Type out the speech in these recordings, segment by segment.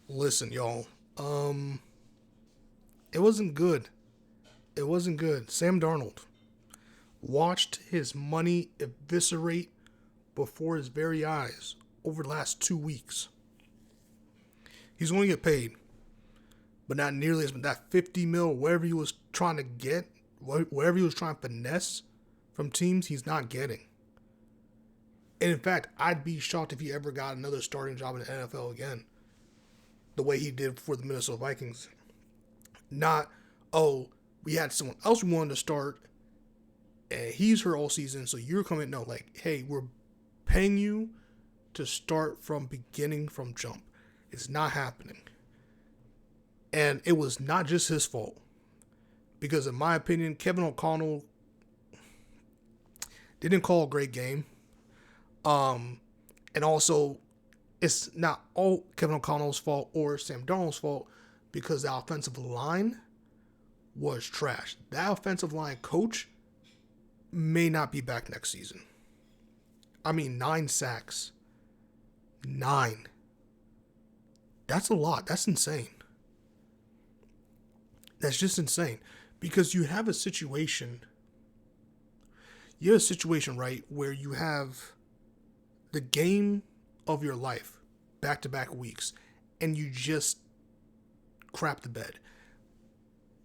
Listen, y'all. Um, it wasn't good. It wasn't good. Sam Darnold watched his money eviscerate before his very eyes over the last 2 weeks. He's going to get paid, but not nearly as much. That 50 mil, wherever he was trying to get, wherever he was trying to finesse from teams, he's not getting. And in fact, I'd be shocked if he ever got another starting job in the NFL again, the way he did for the Minnesota Vikings. Not, oh, we had someone else we wanted to start, and he's hurt all season, so you're coming. No, like, hey, we're paying you to start from beginning from jump. It's not happening. And it was not just his fault. Because in my opinion, Kevin O'Connell didn't call a great game. And also, it's not all Kevin O'Connell's fault or Sam Darnold's fault because the offensive line was trash. That offensive line coach may not be back next season. I mean, 9 sacks. 9. That's a lot. That's insane. That's just insane. Because you have a situation, right, where you have the game of your life, back-to-back weeks, and you just crap the bed.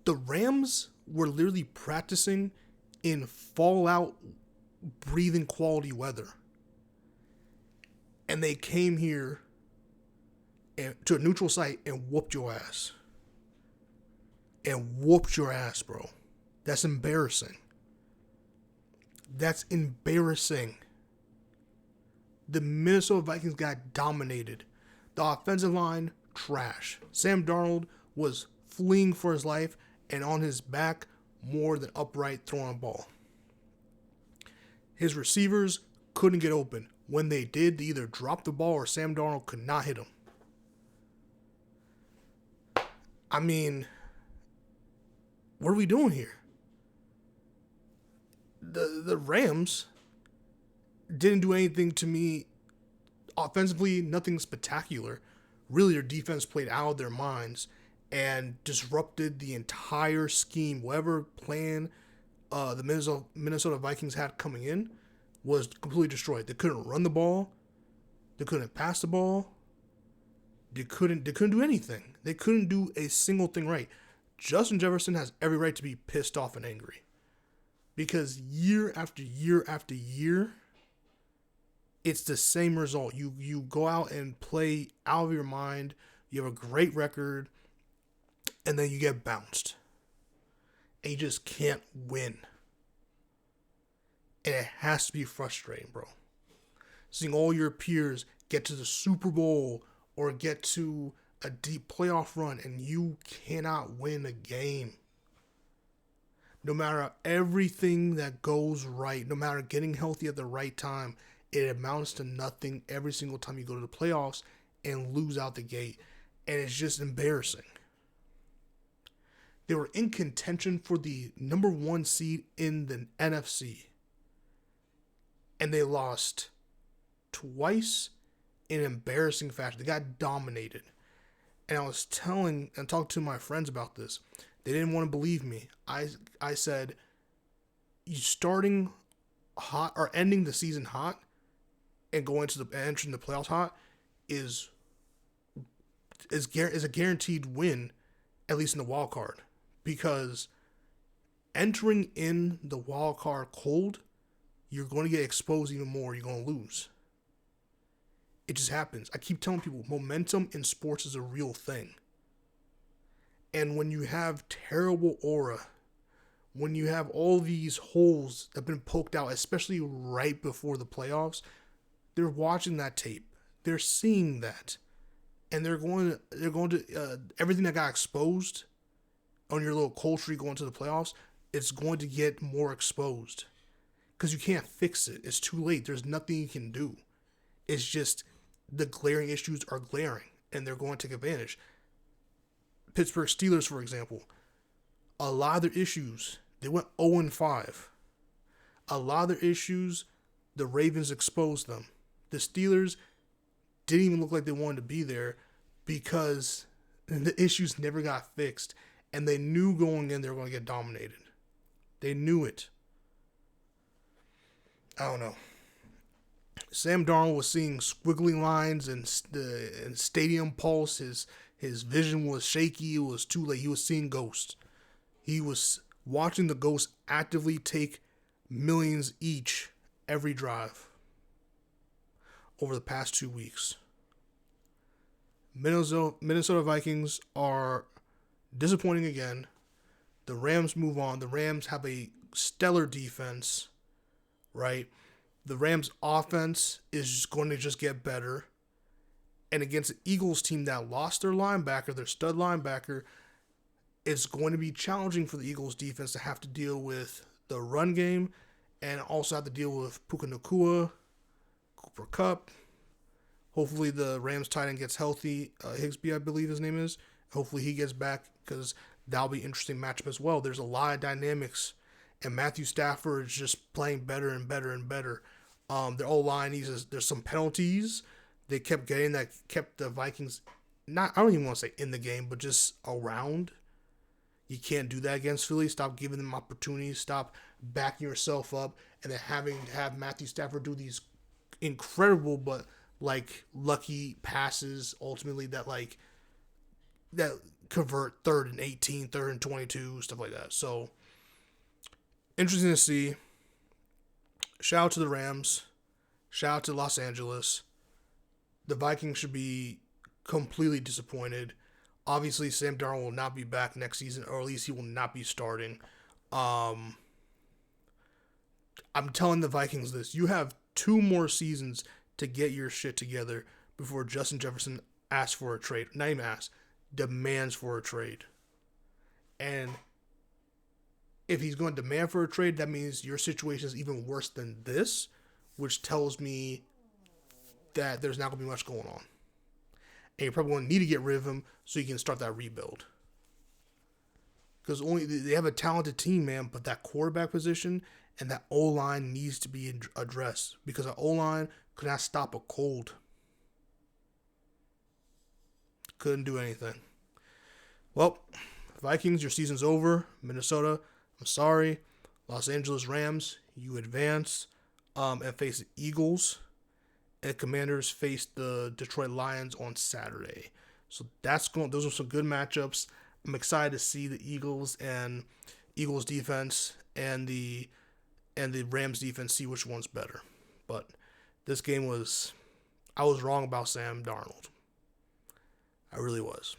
The Rams were literally practicing in fallout, breathing quality weather. And they came here to a neutral site and whooped your ass. And whooped your ass, bro. That's embarrassing. That's embarrassing. The Minnesota Vikings got dominated. The offensive line, trash. Sam Darnold was fleeing for his life and on his back more than upright throwing a ball. His receivers couldn't get open. When they did, they either dropped the ball or Sam Darnold could not hit him. I mean, what are we doing here? The Rams didn't do anything to me offensively, nothing spectacular. Really, their defense played out of their minds and disrupted the entire scheme. Whatever plan the Minnesota Vikings had coming in was completely destroyed. They couldn't run the ball. They couldn't pass the ball. They couldn't do anything. They couldn't do a single thing right. Justin Jefferson has every right to be pissed off and angry. Because year after year after year, it's the same result. You go out and play out of your mind. You have a great record. And then you get bounced. And you just can't win. And it has to be frustrating, bro. Seeing all your peers get to the Super Bowl or get to a deep playoff run and you cannot win a game. No matter everything that goes right, no matter getting healthy at the right time, it amounts to nothing every single time you go to the playoffs and lose out the gate. And it's just embarrassing. They were in contention for the number 1 seed in the NFC. And they lost twice in embarrassing fashion. They got dominated. And I was talking to my friends about this. They didn't want to believe me. I said, you starting hot or ending the season hot and entering the playoffs hot is a guaranteed win, at least in the wild card. Because entering in the wild card cold, you're going to get exposed even more. You're going to lose. It just happens. I keep telling people, momentum in sports is a real thing. And when you have terrible aura, when you have all these holes that have been poked out, especially right before the playoffs, they're watching that tape. They're seeing that. And they're going to everything that got exposed on your little cold streak going to the playoffs, it's going to get more exposed. Because you can't fix it. It's too late. There's nothing you can do. It's just the glaring issues are glaring, and they're going to take advantage. Pittsburgh Steelers, for example, a lot of their issues, they went 0-5. A lot of their issues, the Ravens exposed them. The Steelers didn't even look like they wanted to be there. because the issues never got fixed, and they knew going in they were going to get dominated. They knew it. I don't know. Sam Darnold was seeing squiggly lines and stadium pulse. His vision was shaky. It was too late. He was seeing ghosts. He was watching the ghosts actively take millions each every drive over the past 2 weeks. Minnesota Vikings are disappointing again. The Rams move on. The Rams have a stellar defense, right? The Rams' offense is going to just get better. And against the Eagles team that lost their linebacker, their stud linebacker, it's going to be challenging for the Eagles defense to have to deal with the run game and also have to deal with Puka Nacua, Cooper Kupp. Hopefully the Rams tight end gets healthy. Higsby, I believe his name is. Hopefully he gets back because that'll be an interesting matchup as well. There's a lot of dynamics, and Matthew Stafford is just playing better and better and better. Their O-line, there's some penalties they kept getting that kept the Vikings, I don't even want to say in the game, but just around. You can't do that against Philly. Stop giving them opportunities. Stop backing yourself up and then having to have Matthew Stafford do these incredible but lucky passes ultimately that convert 3rd and 18, 3rd and 22, stuff like that. So interesting to see. Shout out to the Rams. Shout out to Los Angeles. The Vikings should be completely disappointed. Obviously, Sam Darnold will not be back next season, or at least he will not be starting. I'm telling the Vikings this. You have 2 more seasons to get your shit together before Justin Jefferson asks for a trade. Not even asks, demands for a trade. And if he's going to demand for a trade, that means your situation is even worse than this, which tells me that there's not going to be much going on. And you're probably going to need to get rid of him so you can start that rebuild. Because they have a talented team, man, but that quarterback position and that O-line needs to be addressed because the O-line could not stop a cold. Couldn't do anything. Well, Vikings, your season's over. Minnesota, I'm sorry. Los Angeles Rams, you advance and face the Eagles. And Commanders face the Detroit Lions on Saturday. So those are some good matchups. I'm excited to see the Eagles defense and the Rams defense, see which one's better. But this game I was wrong about Sam Darnold. I really was.